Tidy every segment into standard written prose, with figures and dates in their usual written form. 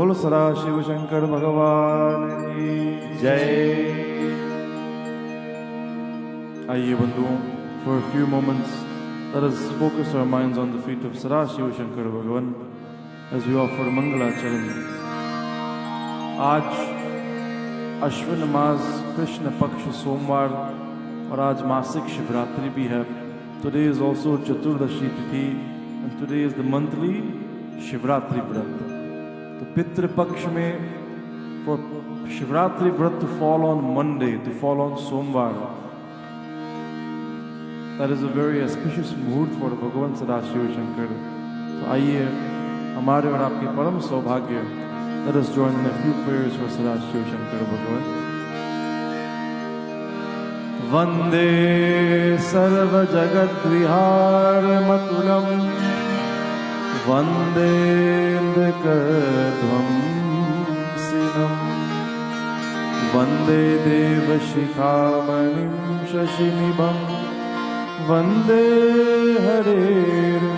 बोल सदा शिव शंकर भगवान की जय। आइए बंधुओं, for a few moments let us focus our minds on the feet of Sadashiva Shankar Bhagavan as we offer Mangalacharan. आज अश्विन मास कृष्ण पक्ष सोमवार और आज मासिक शिवरात्रि भी है. Today is also Chaturdashi Tithi and today is the monthly Shivratri व्रत. तो पितृ पक्ष में for शिवरात्रि व्रत to fall on Monday, to fall on सोमवार, that is a very auspicious मुहूर्त for भगवान सदाशिव शंकर. तो आइए हमारे और आपके परम सौभाग्य, let us join in a few prayers for Sadashiv Shankar भगवान. वंदे सर्व जगत विहार मकुलम वंदे इंद्रकध्वंसिनम वंदे देवशिखामणिं शशिनिभं वंदे हरेर्वल्लभम्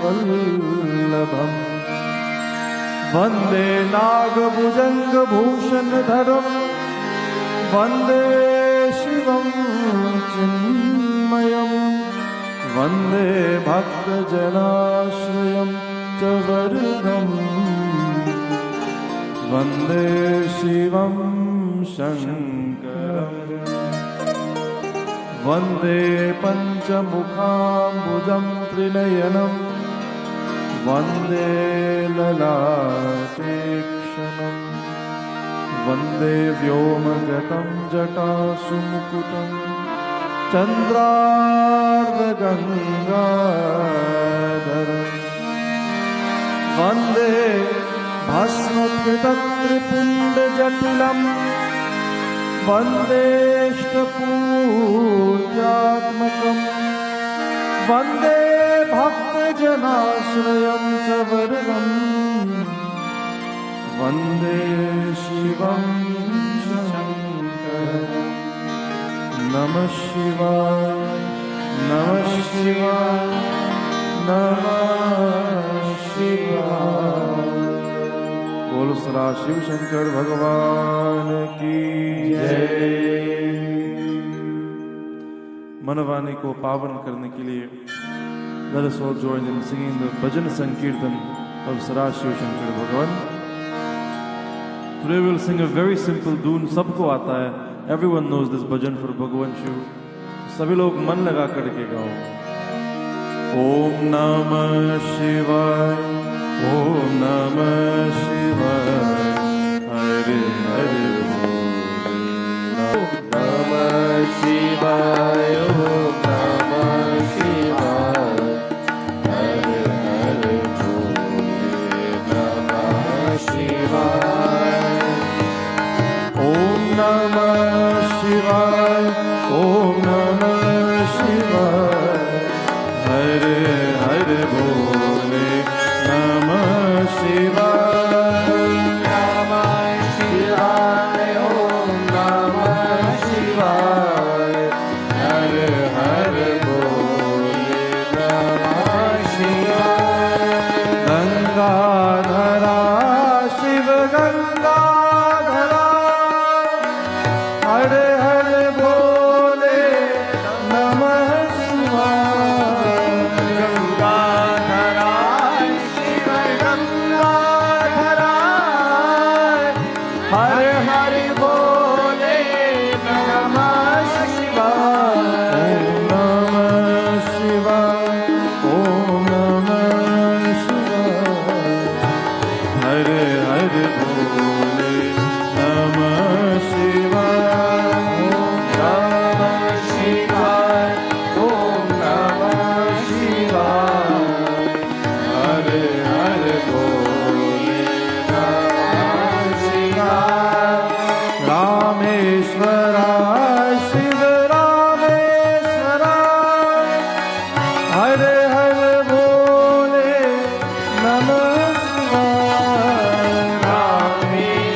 वंदे नागभुजंगभूषणधरं वंदे शिवं चिन्मयं वंदे भक्तजनाश्रयं च वरदं वंदे शिवं शंकरं वंदे पंचमुखाम्बुजं त्रिनयनं वंदे ललाटेक्षणं वंदे व्योमगतं जटासुमुकुटं चन्द्रार्धगङ्गाधरं वंदे भस्मकृतत्रिपुण्डजटिलं वंदेष्टपूज्यात्मकं वंदे भक्तजनाश्रयं च वरदं वंदे शिवं शंकरं. नमः शिवाय नमः शिवाय नमः शिवाय. बोलो सदाशिव शंकर भगवान की जय. मनवाणी को पावन करने के लिए let us all join in singing the Bhajan Sankirtan of Sadashiva Shankar Bhagavan. Today we will sing a very simple tune. सबको आता है. Everyone knows this bhajan for Bhagavan Shiv. सभी लोग मन लगा करके गाओ. ओम नमः शिवाय ओम नमः शिवाय हरे हरे ओम नमः शिवाय ओम नमः शिवाय हरे हरे नमः शिवाय. ओम नमः शिवाय ओम नमः शिवाय हरे हरे भोले नमः शिवाय. नमः शिवाय ओम नमः शिवाय हरे हरे भोले नमः शिवाय. गंगाधरा शिव गंगाधरा हरे हरे भोले नमः शिवाय. गंगाधरा शिव गंगाधरा हरे हरे भोले नमः शिवाय. ओम नमः शिवाय ओम नमः शिवाय हरे हरे भोले नमः शिवाय. ओम नमः शिवाय हरे हरे भोले नमः शिवाय. रामेश्वरा शिव रामेश्वरा हरे हरे भोले नमः शिवाय. रामेश्वरा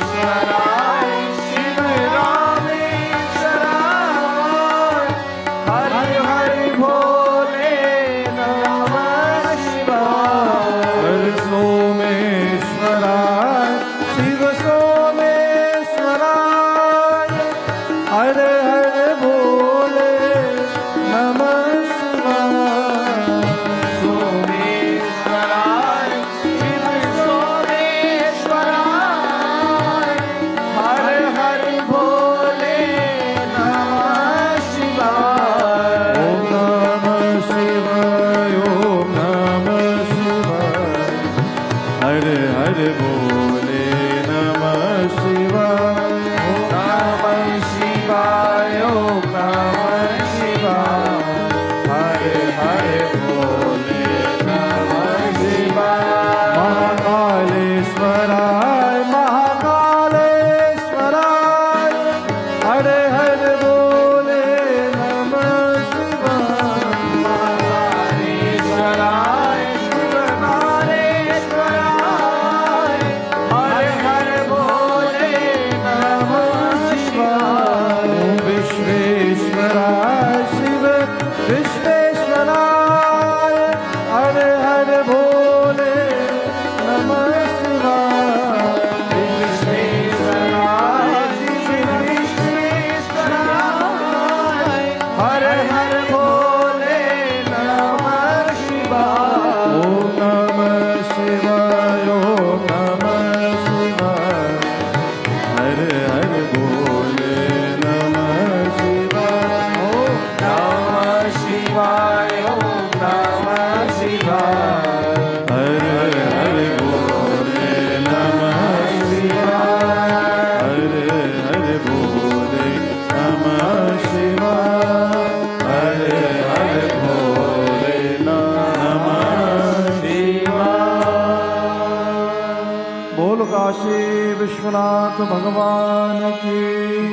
विश्वनाथ भगवान की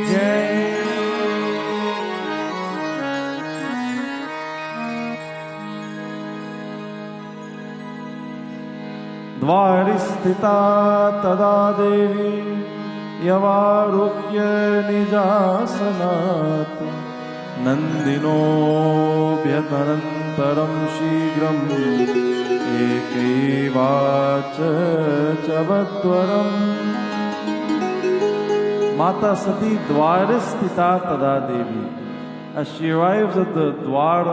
जय। द्वारि स्थिता तदा देवी यवारुह्य निजासनात् नन्दिनोऽभ्यतनन्तरं शीघ्रम् एकैवाच चवद्वरम्। माता सती द्वार स्थिता तदा देवी, as she arrives at the द्वार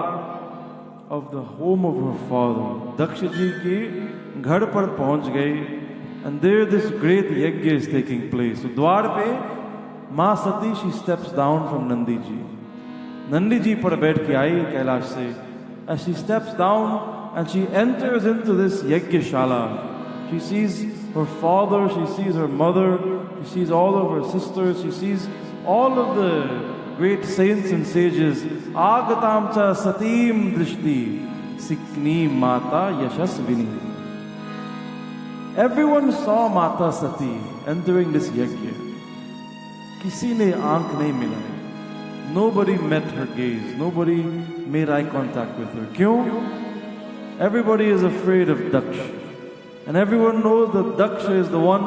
of the home of her father, दक्ष जी के घर पर पहुंच गई, and there this great यज्ञ is taking place. So द्वार पे माँ सती she steps down from Nandi ji, Nandi ji पर बैठ के आई कैलाश से। As she steps down and she enters into this Yagyashala, she sees her father, she sees her mother, she sees all of her sisters, she sees all of the great saints and sages. Agatam cha satim drishti sikni mata yashasvini. Everyone saw Mata Sati entering this yajna. Kisi ne aankh nahi milai. Nobody met her gaze. Nobody made eye contact with her. Kyun? Everybody is afraid of Daksha. And everyone knows that Daksha is the one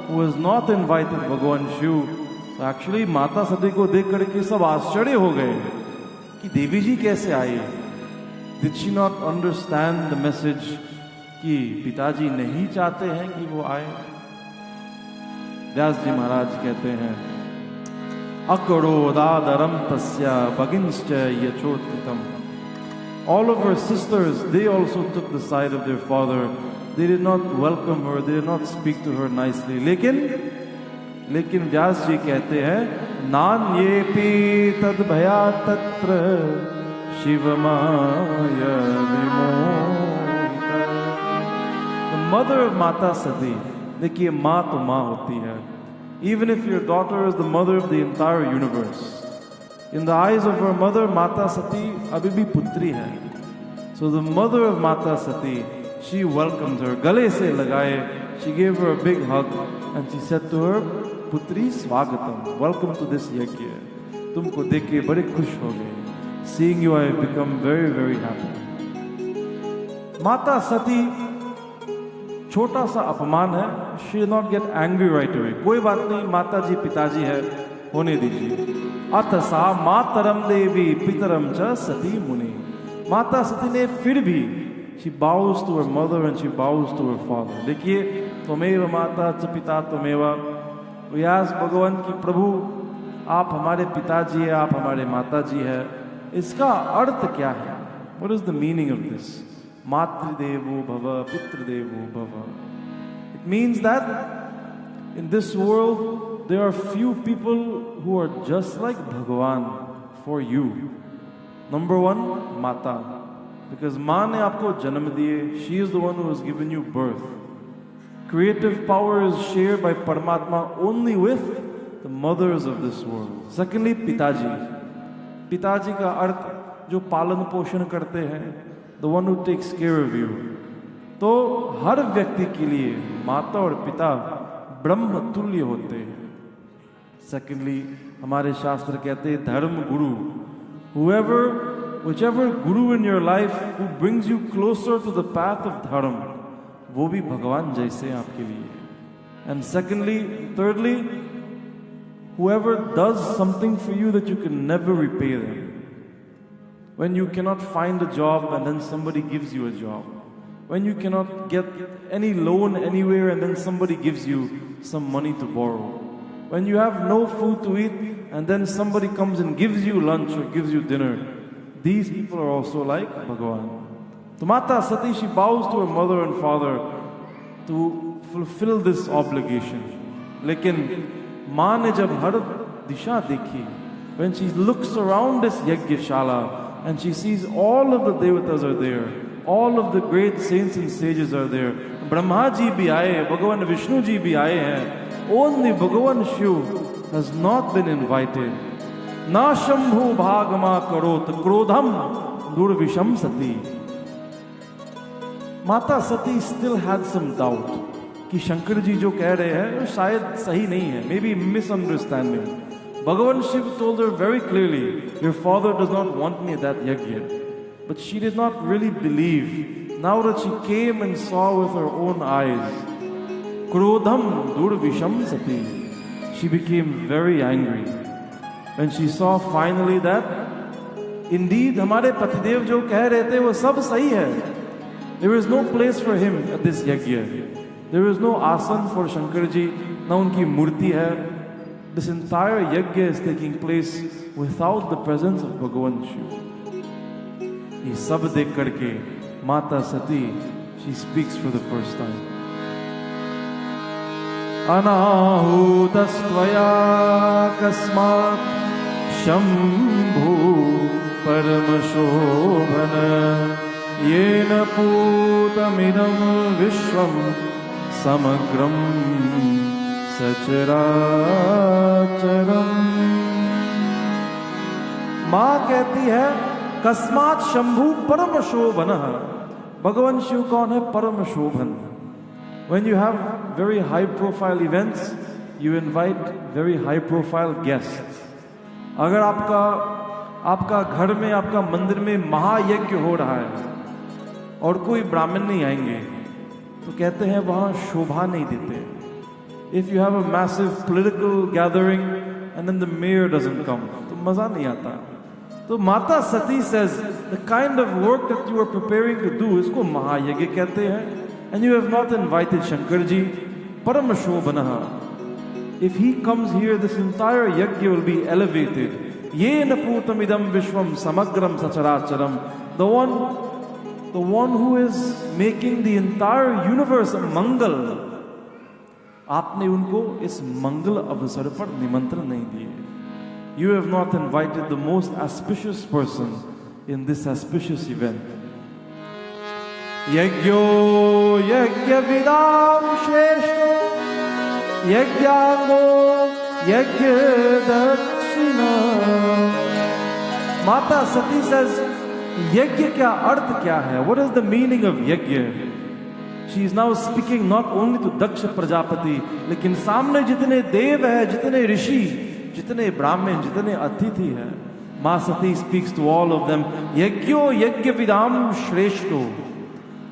who has not invited Bhagavan Shiv. So actually Mata Sati को देख करके सब आश्चर्य हो गए कि देवी जी कैसे आई. Did she not understand the message कि पिताजी नहीं चाहते हैं कि वो आए? व्यास जी महाराज कहते हैं अकरोदादरम तस्या भगिंश्च यचोत्थितम. All of her sisters, they also took the side of their father. They did not welcome her, they did not speak to her nicely. लेकिन व्यास जी कहते हैं नान्येपि तद भया तत्र शिवमाय विमोहित. The mother of Mata Sati, देखिए माँ तो माँ होती है. Even if your daughter is the mother of the entire universe, in the eyes of her mother, Mata Sati अभी भी पुत्री है. So the mother of Mata Sati, she welcomed her, गले से लगाए, she gave her a big hug and she said to her, पुत्री स्वागतम, welcome to this यज्ञ. तुमको देख के बड़े खुश हो गए. Seeing you, I have become very, very happy. माता सती छोटा सा अपमान है. She did not get angry right away. कोई बात नहीं, माता जी पिताजी है, होने दीजिए. अथ सा मातरम देवी पितरम च सती मुनि. माता सती ने फिर भी she bows to her mother and she bows to her father. देखिए त्वमेव माता च पिता त्वमेव. व्यास भगवान की प्रभु आप हमारे पिताजी है, आप हमारे माता जी है. इसका अर्थ क्या है? What is the meaning of this? मातृदेवो भव पितृदेवो भव. It means that in this world there are few people who are just like Bhagavan for you. Number one, माता, because माँ ने आपको जन्म दिए. She is the one who has given you birth. Creative power is shared by Paramatma only with the mothers of this world. Secondly, पिताजी. पिताजी का अर्थ जो पालन पोषण करते हैं, the one who takes care of you. तो हर व्यक्ति के लिए माता और पिता ब्रह्म तुल्य होते हैं. Secondly, हमारे शास्त्र कहते हैं धर्म गुरु. Whichever guru in your life who brings you closer to the path of dharma, वो भी भगवान जैसे हैं आपके लिए. And thirdly, whoever does something for you that you can never repay them. When you cannot find a job and then somebody gives you a job. When you cannot get any loan anywhere and then somebody gives you some money to borrow. When you have no food to eat and then somebody comes and gives you lunch or gives you dinner. These people are also like Bhagavan. So Mata Sati, she bows to her mother and father to fulfill this obligation. लेकिन माँ ने जब हर दिशा देखी, when she looks around this Yagyashala and she sees all of the devatas are there, all of the great saints and sages are there, Brahma ji भी आए, भगवान विष्णु जी भी आए हैं, only भगवान Shiv has not been invited. ना शंभु भागमा करोत क्रोधम दुर्विषम सती. Mata Sati still had some doubt. कि शंकर जी जो कह रहे हैं वो शायद सही नहीं है, may be misunderstanding. Bhagavan Shiv told her very clearly, your father does not want me at that yajna. But she did not really believe. Now that she came and saw with her own eyes, Krodham durvisham sati, she became very angry. When she saw finally that, indeed, हमारे पतिदेव जो कह रहे थे वो सब सही है. There is no place for him at this yajna. There is no asan for Shankar ji, ना उनकी मूर्ति है. This entire yajna is taking place without the presence of Bhagavan Shiv. ये सब देख करके माता सती, she speaks for the first time. अनाहुतस्त्वया कस्मात् शंभु परमशोभन येन पूतमिदं विश्वं समग्रं सचराचरम. मां कहती है कस्मात् शंभु परम शोभन. भगवान शिव कौन है? परम शोभन. When you have very high profile events, you invite very high profile guests. अगर आपका घर में, आपका मंदिर में महायज्ञ हो रहा है और कोई ब्राह्मण नहीं आएंगे तो कहते हैं वहां शोभा नहीं देते. If you have a massive political gathering and then the mayor doesn't come, तो मजा नहीं आता. तो माता सती says the kind of work that you are preparing to do, इसको महायज्ञ कहते हैं. And you have not invited Shankarji, Param Shobhanaha. If he comes here, this entire yajna will be elevated. Yena putamidam vishwam samagram sacharacharam. The one who is making the entire universe a mangal. आपने उनको इस मंगल अवसर पर निमंत्रण नहीं दिए. You have not invited the most auspicious person in this auspicious event. यज्ञो यज्ञविदां श्रेष्ठो यज्ञांगो यज्ञ दक्षिणा. माता सती says, यज्ञ क्या अर्थ क्या है? What is the meaning of यज्ञ? She is now speaking not only to Daksha Prajapati, लेकिन सामने जितने देव है, जितने ऋषि, जितने ब्राह्मण, जितने अतिथि हैं, मां सती speaks to all of them. यज्ञो यज्ञविदां श्रेष्ठो.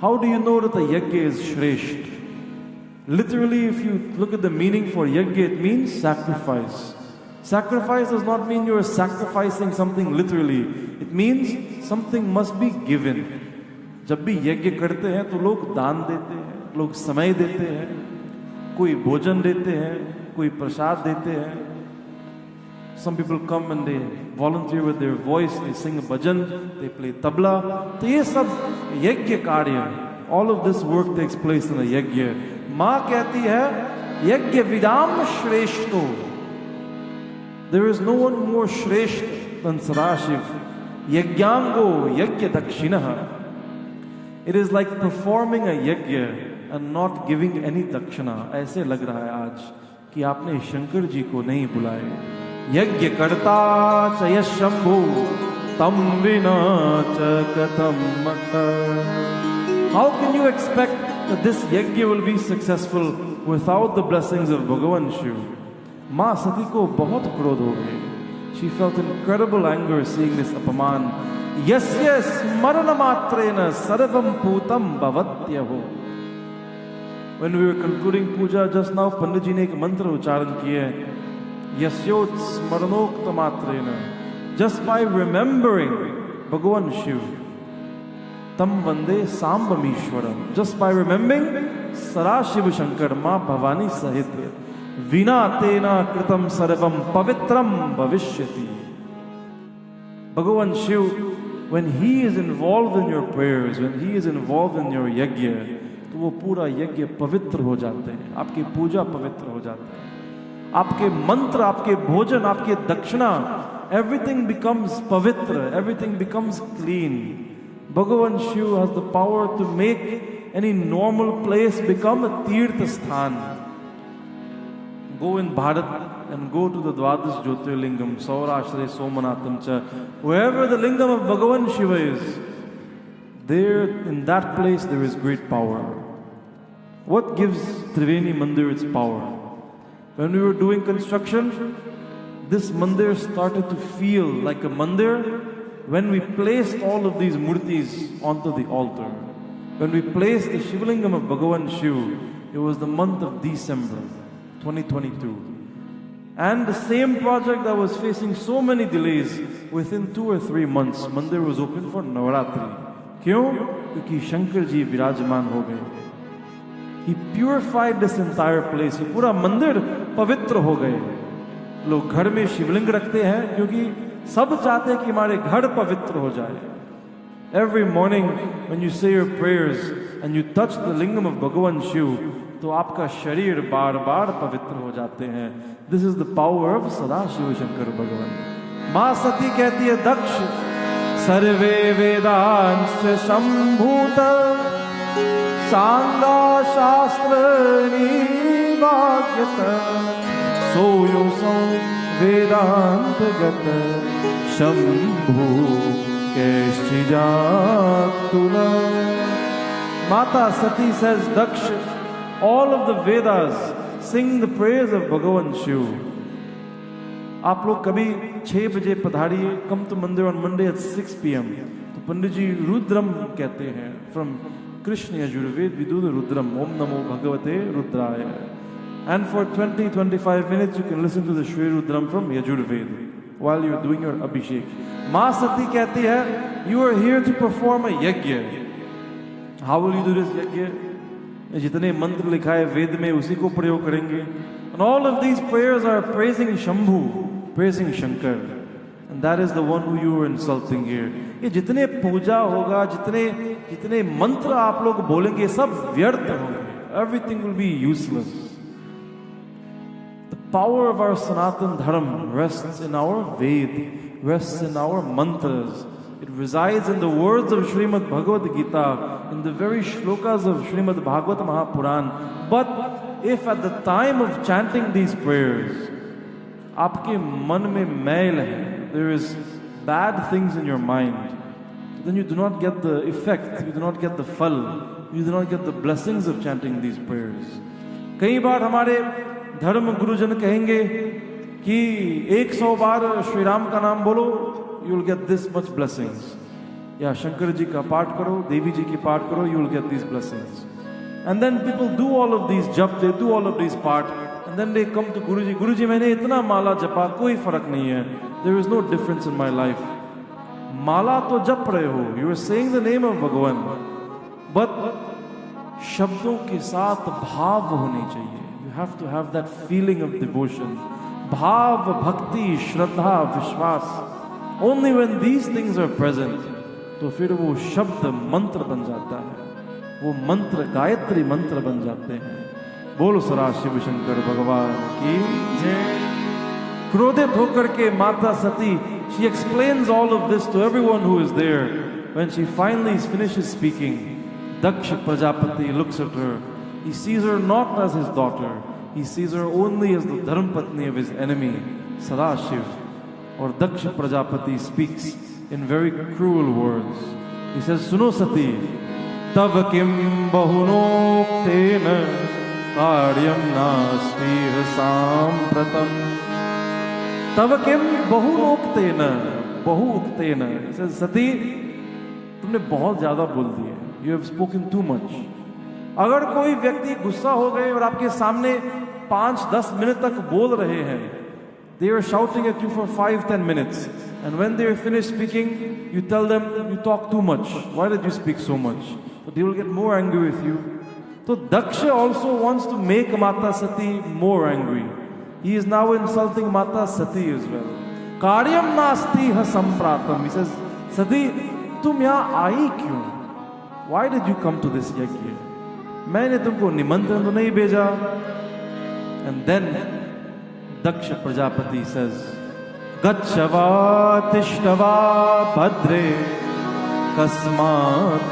How do you know that a yajna is shresht? Literally, if you look at the meaning for yajna, it means sacrifice. Sacrifice does not mean you are sacrificing something literally. It means something must be given. जब भी यज्ञ करते हैं तो लोग दान देते हैं, लोग समय देते हैं, कोई भोजन देते हैं, कोई प्रसाद देते हैं. Some people come and they volunteer with their voice, they sing a bhajan, they play tabla. तो ये सब यज्ञ कार्य, all of this work takes place in a यज्ञ. माँ कहती है यज्ञ विदाम श्रेष्ठो. There is no one more श्रेष्ठ than Sadashiv. यज्ञांगो यज्ञ दक्षिणः. It is like performing a यज्ञ and not giving any dakshina. ऐसे लग रहा है आज कि आपने शंकर जी को नहीं बुलाए. यज्ञ करता च यशंभु तम विना च कथम मख. How can you expect that this yajna will be successful without the blessings of Bhagavan Shiv? मां सती को बहुत क्रोध हो गए. She felt incredible anger seeing this अपमान. यस्य स्मरण मात्रेण सर्वम पूतम भवत्यहो. When we were concluding puja just now, पंडित जी ने एक मंत्र उच्चारण किए. यस्योत स्मरणोक्त मात्रेण. Just by remembering Bhagavan Shiv, तम वंदे सांबमीश्वरम. Just by remembering Sadashiv Shankar मां भवानी सहित विना तेना कृतम सर्वम पवित्रम भविष्यति. Bhagavan Shiv, when he is involved in your prayers, when he is involved in your यज्ञ, तो वो पूरा यज्ञ पवित्र हो जाते हैं. आपकी पूजा पवित्र हो जाती है. आपके मंत्र, आपके भोजन, आपके दक्षिणा, everything becomes pavitra, everything becomes clean. Bhagavan Shiv has the power to make any normal place become a tirtha sthan. Go in Bharat and go to the Dwadash Jyotirlingam, Saurashtre Somanatham cha, wherever the lingam of Bhagavan Shiva is, there in that place there is great power. What gives Triveni Mandir its power? When we were doing construction, this mandir started to feel like a mandir when we placed all of these murtis onto the altar. When we placed the Shivlingam of Bhagavan Shiv, it was the month of December 2022. And the same project that was facing so many delays, within 2 or 3 months, mandir was open for Navaratri. क्यों? क्योंकि शंकर जी विराजमान हो गए. He purified this entire place. ये पूरा मंदिर पवित्र हो गए. लोग घर में शिवलिंग रखते हैं क्योंकि सब चाहते हैं कि हमारे घर पवित्र हो जाए. Every morning when you say your prayers and you touch the lingam of Bhagavan Shiv, तो आपका शरीर बार बार पवित्र हो जाते हैं. This is the power of सदा शिव शंकर भगवान. माँ सती कहती है दक्ष सर्वे वेदांश संभूत सांगा शास्त्र निवाग्यत सोयो सौ वेदांत गत Shambhu कैश्चिजातुला. Mata Sati says, Daksh, all of the Vedas sing the praise of Bhagavan Shiv. आप लोग कभी 6 बजे पधारिए, come to मंदिर on Monday at 6 p.m. तो पंडित जी रुद्रम कहते हैं. From Krishna Yajurved we do the Rudram. Om Namo Bhagavate Rudraya. And for 20-25 minutes you can listen to the Shri Rudram from Yajurved while you're doing your Abhishek. माँ सती कहती है, you are here to perform a yajna. How will you do this yajna? जितने मंत्र लिखा है वेद में उसी को प्रयोग करेंगे. And all of these prayers are praising Shambhu, praising Shankar. And that is the one who you are insulting here. ये जितने पूजा होगा, जितने मंत्र आप लोग बोलेंगे, सब व्यर्थ होंगे. Everything will be useless. The power of our Sanatan Dharma rests in our Ved, rests in our mantras. It resides in the words of Srimad Bhagavad Gita, in the very shlokas of Srimad Bhagavad Mahapuran. But if at the time of chanting these prayers, आपके मन में मैल है, there is bad things in your mind, then you do not get the effect, you do not get the phal, you do not get the blessings of chanting these prayers. कई बार हमारे धर्म गुरुजन कहेंगे कि 100 बार श्री राम का नाम बोलो, you will get this much blessings. या शंकर जी का पाठ करो, देवी जी की पाठ करो, you will get these blessings. And then people do all of these jap, they do all of these part, and then they come to Guruji. Guruji, मैंने इतना माला जपा, कोई फर्क नहीं है. There is no difference in my life. माला तो जप रहे हो, you are saying the name of Bhagavan, but शब्दों के साथ भाव होने चाहिए. You have to have that feeling of devotion. भाव, भक्ति, श्रद्धा, विश्वास. Only when these things are present, तो फिर वो शब्द मंत्र बन जाता है. वो मंत्र गायत्री मंत्र बन जाते हैं. बोलो सदा शिव शंकर भगवान की जय. क्रोधित होकर के माता सती, she explains all of this to everyone who is there. When she finally finishes speaking, Daksha Prajapati looks at her. He sees her not as his daughter. He sees her only as the dharmapatni of his enemy, Sadashiv. Or Daksha Prajapati speaks in very cruel words. He says, Suno Sati, Tav kim bahunoktena karyam nasti sampratam. Tav kim bahunoktena, bahuktena. He says, Sati, तुमने बहुत ज्यादा बोल दिया. You have spoken too much. अगर कोई व्यक्ति गुस्सा हो गए और आपके सामने 5-10 मिनट तक बोल रहे हैं, they are shouting at you for 5-10 minutes, and when they are finished speaking, you tell them you talk too much. Why did you speak so much? So they will get more angry with you. So Daksha also wants to make Mata Sati more angry. He is now insulting Mata Sati as well. Karyam nasti ha sampratam. He says, Sati, तुम यहाँ आई क्यों? Why did you come to this यज्ञ? मैंने तुमको निमंत्रण तो नहीं भेजा. And then Daksha Prajapati says, Gacchava tishtava bhadre kasma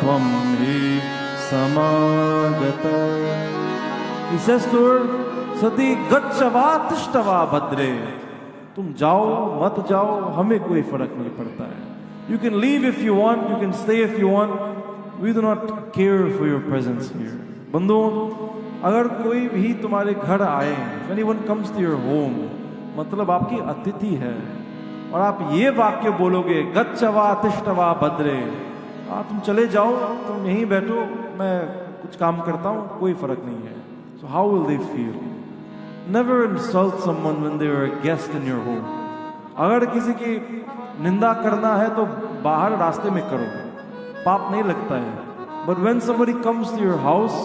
tvam hi samagata. He says to her, Sati, Gacchava tishtava bhadre. तुम जाओ मत जाओ, हमें कोई फर्क नहीं पड़ता है. You can leave if you want, you can stay if you want. We do not care for your presence here. बंधुओं, अगर कोई भी तुम्हारे घर आए, anyone comes to your home, मतलब आपकी अतिथि है, और आप ये वाक्य बोलोगे गच्छवा तिष्ठवा भद्रे, तुम चले जाओ, तुम यहीं बैठो, मैं कुछ काम करता हूँ, कोई फर्क नहीं है. So how will they feel? Never insult someone when they are a guest in your home. अगर किसी की निंदा करना है तो बाहर रास्ते में करो, पाप नहीं लगता है. But when somebody comes to your house,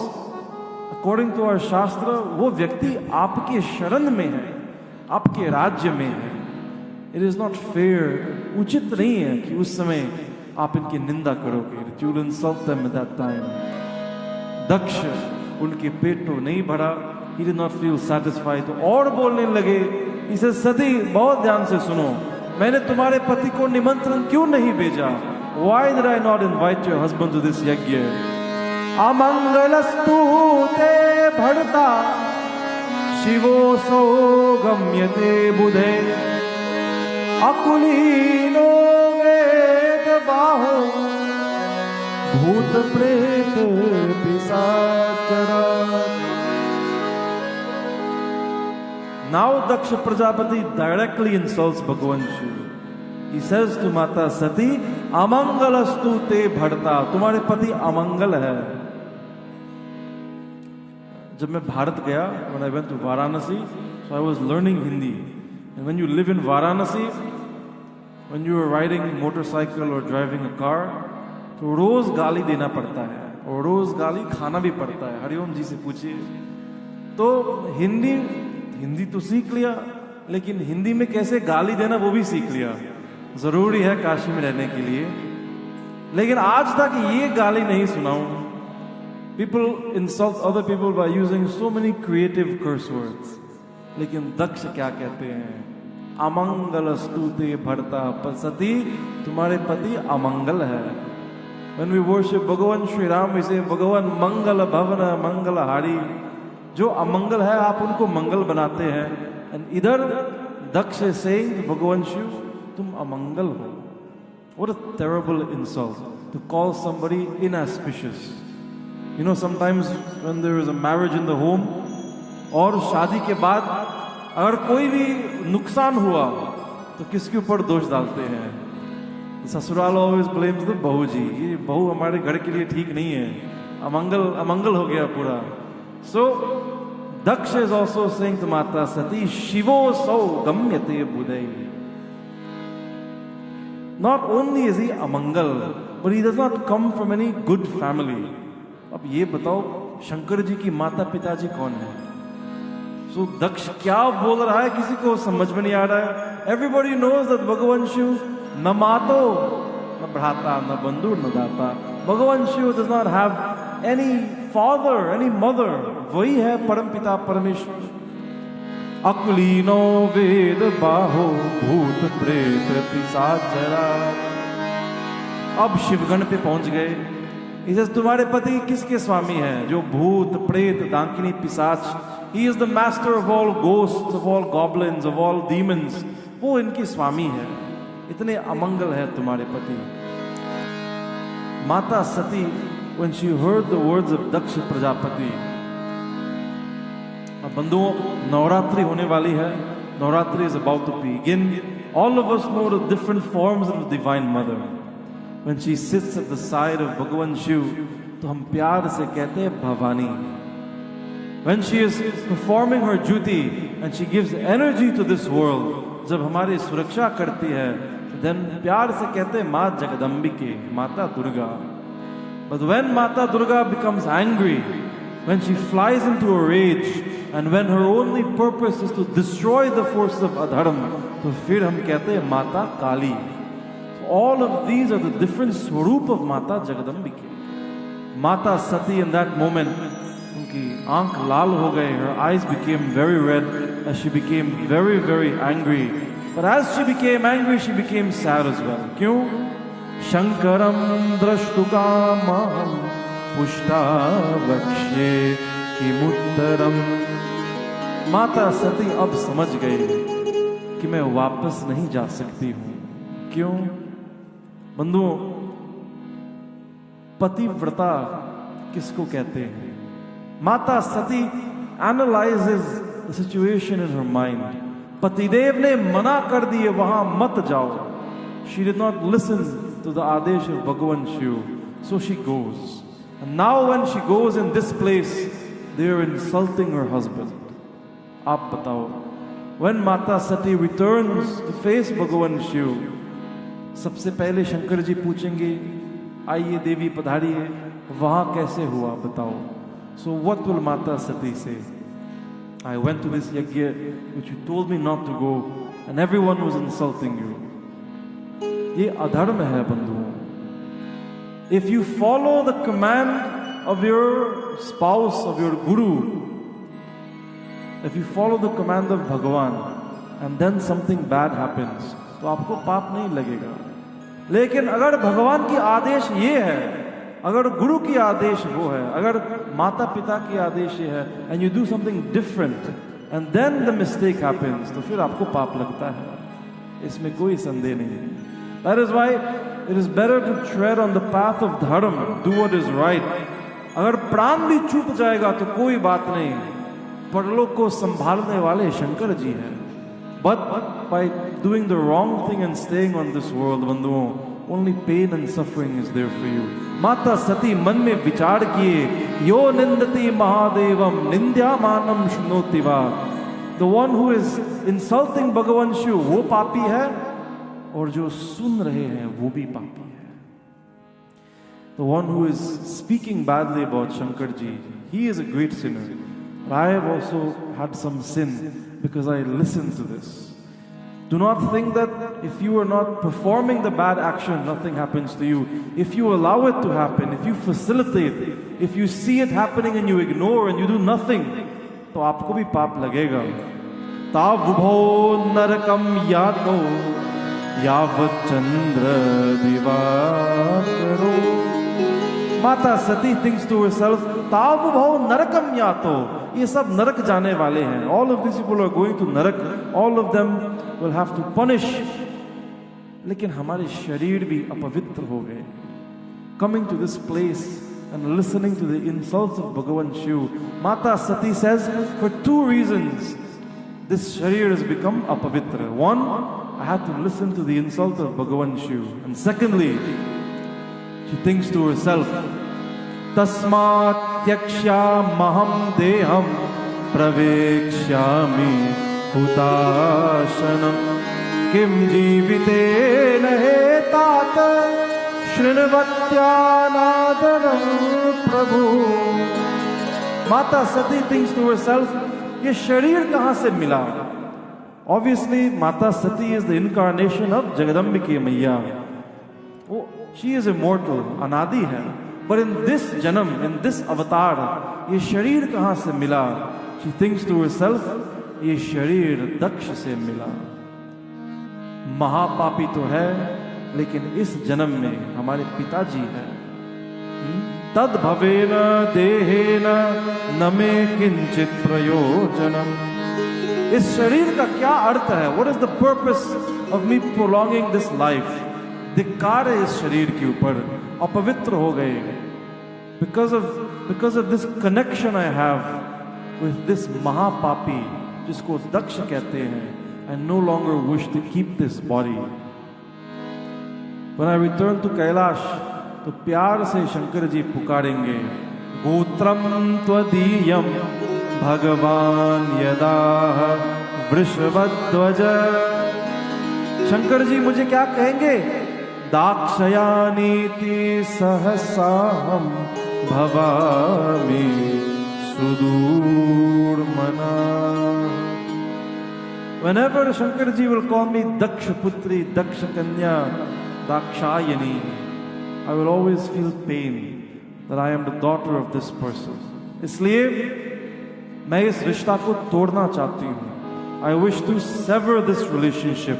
according to our शास्त्र, वो व्यक्ति आपके शरण में है, आपके राज्य में है. It is not fair, उचित नहीं है कि उस समय आप इनकी निंदा करोगे. You will insult them at that time. दक्ष उनके पेट तो नहीं भरा, he did not feel satisfied, तो और बोलने लगे. इसे सती बहुत ध्यान से सुनो, मैंने तुम्हारे पति को निमंत्रण क्यों नहीं भेजा? Why did I not invite your husband to this यज्ञ? अमंगलस्तु ते भड़ता शिवोऽसौ गम्यते बुधे अकुलीनो वेद बाहो भूत प्रेत पिशाचरा. Now Daksha Prajapati directly insults Bhagavan Shiva. He says to Mata Sati, अमंगलस्तु ते भड़ता, तुम्हारे पति अमंगल है. जब मैं भारत गया, when I went to Varanasi, so I was learning Hindi. And when you live in Varanasi, when you are riding motorcycle or driving a car, तो रोज गाली देना पड़ता है और रोज गाली खाना भी पड़ता है. हरिओम जी से पूछिए. तो हिंदी तो सीख लिया, लेकिन हिंदी में कैसे गाली देना वो भी सीख लिया. जरूरी है काशी में रहने के लिए. लेकिन आज तक ये गाली नहीं सुनाऊं. People insult other people by using so many creative curse words. लेकिन दक्ष क्या कहते हैं? अमंगलस्तु ते भड़ता, सती तुम्हारे पति अमंगल है. When we worship Bhagavan Shri Ram, we say भगवान मंगल भवन मंगल हारी. जो अमंगल है आप उनको मंगल बनाते हैं. And इधर दक्ष is saying to भगवान शिव, तुम अमंगल हो. What a terrible insult to call somebody inauspicious. You know, sometimes when there is a marriage in the home, और शादी के बाद अगर कोई भी नुकसान हुआ तो किसके ऊपर दोष डालते हैं? ससुराल always blames the बहू जी. ये बहू हमारे घर के लिए ठीक नहीं है, अमंगल हो गया पूरा. So Daksha is also saying to Mata Sati, Shivo so gamyate budai. Not only is he amangal, but he does not come from any good family. अब ये बताओ शंकर जी की माता पिताजी कौन है? So दक्ष क्या बोल रहा है किसी को समझ में नहीं आ रहा है. Everybody knows that भगवान शिव न मातो न भ्राता न बंधु न दाता. भगवान Shiv does not have any father, any mother. वही है परम पिता परमेश्वर. अकुलीनो वेद बाहो भूत प्रेत पिशाचरा. अब शिवगण पे पहुंच गए. इसे तुम्हारे पति किसके स्वामी हैं? जो भूत प्रेत डाकिनी पिशाच. He is the master of all ghosts, of all goblins, of all demons. वो इनके स्वामी है. इतने अमंगल है तुम्हारे पति. माता सती, when she heard the words of Daksha Prajapati, अब बंधुओं नवरात्रि होने वाली है. Navratri is about to begin. All of us know the different forms of the Divine Mother. When she sits at the side of Bhagavan Shiv, तो हम प्यार से कहते हैं Bhavani. When she is performing her duty and she gives energy to this world, जब हमारी सुरक्षा करती है, then प्यार से कहते हैं माँ जगदम्बिके, माता Durga. But when Mata Durga becomes angry, when she flies into a rage, and when her only purpose is to destroy the forces of adharma, तो फिर हम कहते हैं माता काली. So all of these are the different swarup of Mata Jagadambike. Mata Sati in that moment, उनकी आंख लाल हो गए. Her eyes became very red as she became very, very angry. But as she became angry, she became sad as well. क्यों? शंकरम द्रष्टुकामहं पुष्टा वक्ष्ये किमुत्तरम. माता सती अब समझ गई कि मैं वापस नहीं जा सकती हूँ. क्यों? बंधुओं, पतिव्रता किसको कहते हैं? Mata Sati analyzes the situation in her mind. Patidev ne mana kar diye wahan mat jao. She did not listen to the Adesh of Bhagavan Shiv, so she goes. And now when she goes in this place, they are insulting her husband. Aap batao. When Mata Sati returns to face Bhagavan Shiv, सबसे पहले शंकर जी पूछेंगे, आइए देवी पधारिए, वहां कैसे हुआ बताओ. So what will Mata Sati say? I went to this yajna which you told me not to go, and everyone was insulting you. ये अधर्म है बंधुओं. If you follow the command of your spouse, of your guru, if you follow the command of Bhagavan, and then something bad happens, तो आपको पाप नहीं लगेगा. लेकिन अगर भगवान की आदेश ये है, अगर गुरु की आदेश वो है, अगर माता पिता की आदेश ये है, and you do something different, and then the mistake happens, तो फिर आपको पाप लगता है. इसमें कोई संदेह नहीं है. That is why it is better to tread on the path of dharma, do what is right. अगर प्राण भी छूट जाएगा तो कोई बात नहीं, परलोक को संभालने वाले शंकर जी हैं. But by doing the wrong thing and staying on this world, बंधुओं, only pain and suffering is there for you. माता सती मन में विचार किए, यो निंदति महादेवम निंद्यामानम शुनोति वा. The one who is insulting Bhagavan Shiv, वो पापी है, और जो सुन रहे हैं वो भी पापी है. The one who is speaking badly about Shankar ji, he is a great sinner. I have also had some sin because I listened to this. Do not think that if you are not performing the bad action, nothing happens to you. If you allow it to happen, if you facilitate, if you see it happening and you ignore and you do nothing, तो आपको भी पाप लगेगा. तावुभो नरकम यातो यावत चंद्र दिवाकरो. माता सती thinks to herself, तावुभो नरकम यातो. ये सब नरक जाने वाले हैं. All of these people are going to नरक. All of them will have to punish. लेकिन हमारे शरीर भी अपवित्र हो गए. Coming to this place and listening to the insults of Bhagavan Shiv, Mata Sati says, for two reasons this sharir has become apavitra. One, I had to listen to the insult of Bhagavan Shiv. And secondly, she thinks to herself, Tasmat tyaksha maham deham pravekshami hutashanam kim jivitena hetat shrinvatyanadaram prabhu. Mata Sati thinks to herself, ये शरीर कहाँ से मिला? Obviously, Mata Sati is the incarnation of Jagadambike Maiya. Oh, she is immortal, अनादि है. But in this janam, in this avatar, ये शरीर कहाँ से मिला? She thinks to herself, ये शरीर दक्ष से मिला. महापापी तो है, लेकिन इस जन्म में हमारे पिताजी हैं. तद भवेन देहेन न मे किंचित प्रयोजनम. इस शरीर का क्या अर्थ है? What is the purpose of me prolonging this life? धिक्कार है इस शरीर के ऊपर. अपवित्र हो गए. Because of this connection I have with this महापापी जिसको दक्ष कहते हैं, I no longer wish to keep this body. When I return to Kailash, तो प्यार से शंकर जी पुकारेंगे, गोत्रम त्वदीयम भगवान यदा वृषभध्वज. शंकर जी मुझे क्या कहेंगे? दाक्षयानीति सहसाहम भवामि सुदूरमना. Whenever Shankar ji will call me Daksha Putri, Daksha Kanya, Dakshayani, I will always feel pain that I am the daughter of this person. इसलिए मैं इस रिश्ता को तोड़ना चाहती हूँ. I wish to sever this relationship.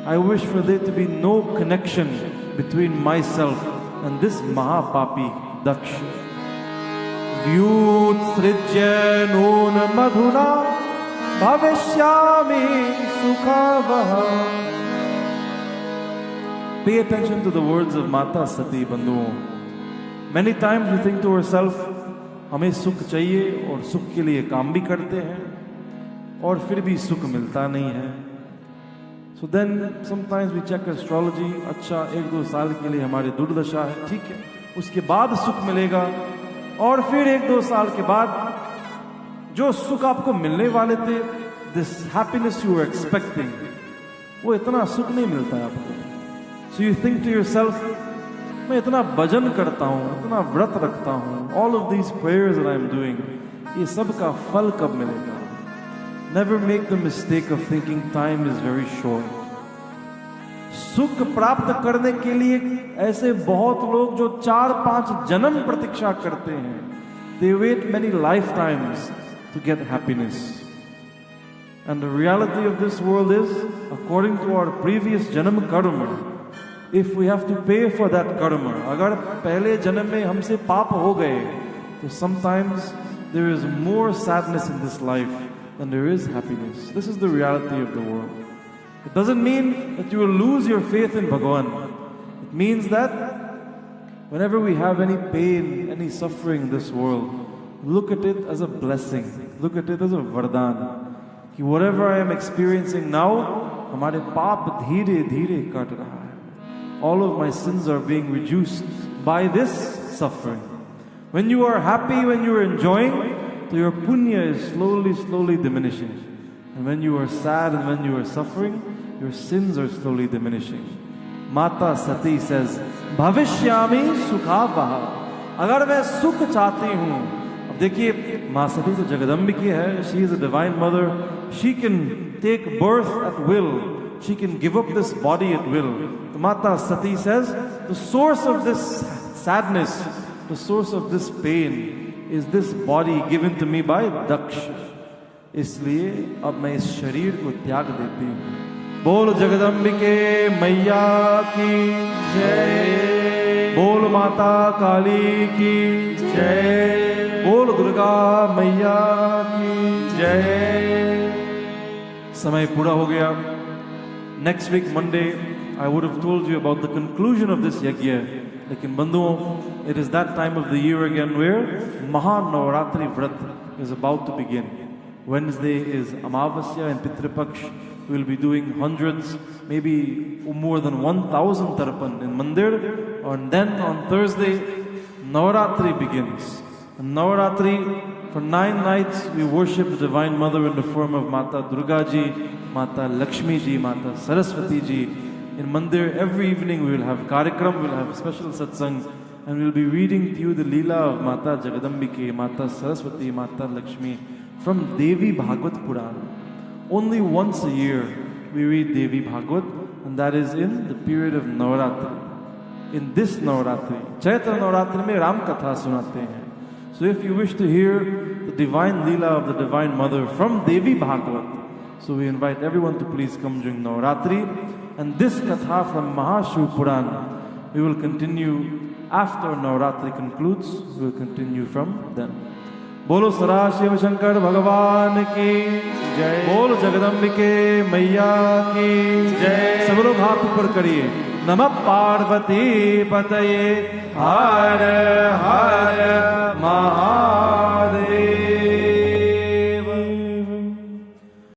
I wish for there to be no connection between myself and this Mahapapi Daksha. Vyutsrijya nun madhuna bhavishyami sukhavah. Pay attention to the words of Mata Sati, Bandhu. Many times we think to ourselves, हमें सुख चाहिए और सुख के लिए काम भी करते हैं और फिर भी सुख मिलता नहीं है। So then sometimes we check astrology, अच्छा 1-2 साल के लिए हमारी दुर्दशा है, ठीक है, उसके बाद सुख मिलेगा। और फिर 1-2 साल के बाद जो सुख आपको मिलने वाले थे, this happiness you are expecting, वो इतना सुख नहीं मिलता है आपको। So you think to yourself, मैं इतना भजन करता हूँ, इतना व्रत रखता हूँ, all of these prayers that I am doing, ये सब का फल कब मिलेगा? Never make the mistake of thinking time is very short. सुख प्राप्त करने के लिए ऐसे बहुत लोग जो 4-5 जन्म प्रतीक्षा करते हैं, they wait many lifetimes to get happiness. And the reality of this world is, according to our previous janam karma, if we have to pay for that karma, अगर पहले जन्म में हमसे पाप हो गए, तो sometimes there is more sadness in this life than there is happiness. This is the reality of the world. It doesn't mean that you will lose your faith in Bhagavan. It means that whenever we have any pain, any suffering in this world, look at it as a blessing. Look at it as a vardhan. कि whatever I am experiencing now, हमारे पाप धीरे धीरे cut रहा है. All of my sins are being reduced by this suffering. When you are happy, when you are enjoying, so your punya is slowly diminishing. And when you are sad and when you are suffering, your sins are slowly diminishing. Mata Sati says, Bhavishyami Sukhavaha. अगर मैं सुख चाहती हूँ, अब देखिए माँ सती तो जगदम्बिकी है, she is a divine mother, she can take birth at will, she can give up this body at will. Mata Sati says, the source of this sadness, the source of this pain is this body given to me by Daksh. इसलिए अब मैं इस शरीर को त्याग देती हूँ। बोल जगदम्बिके मैया की जय, बोल माता काली की जय, बोल दुर्गा मैया की जय। समय पूरा हो गया। Next week Monday I would have told you about the conclusion of this yajna. लेकिन बंधुओं, it is that time of the year again where Mahanavaratri Vrat is about to begin. Wednesday is Amavasya and Pitrapaksh. We will be doing hundreds, maybe more than 1,000 tarpan in Mandir. And then on Thursday, Navaratri begins. And Navaratri, for 9 nights, we worship the Divine Mother in the form of Mata Durga Ji, Mata Lakshmi Ji, Mata Saraswati Ji. In Mandir, every evening we will have Karikram, we will have special satsang, and we will be reading to you the Leela of Mata Jagadambike, Mata Saraswati, Mata Lakshmi from Devi Bhagavad Purana. Only once a year we read Devi Bhagavad, and that is in the period of Navaratri. In this Navaratri, Chaitra Navaratri mein Ram Katha sunate hain. So if you wish to hear the divine Leela of the Divine Mother from Devi Bhagavad, so we invite everyone to please come during Navaratri. And this Katha from Mahashiv Purana, we will continue after Navaratri concludes, we will continue from then. बोलो सरा शिव शंकर भगवान की जय, बोलो जगदम्बिके मैया की जय। सब लोग हाथ ऊपर करिए। नमः पार्वती पतये हर हर महादेव।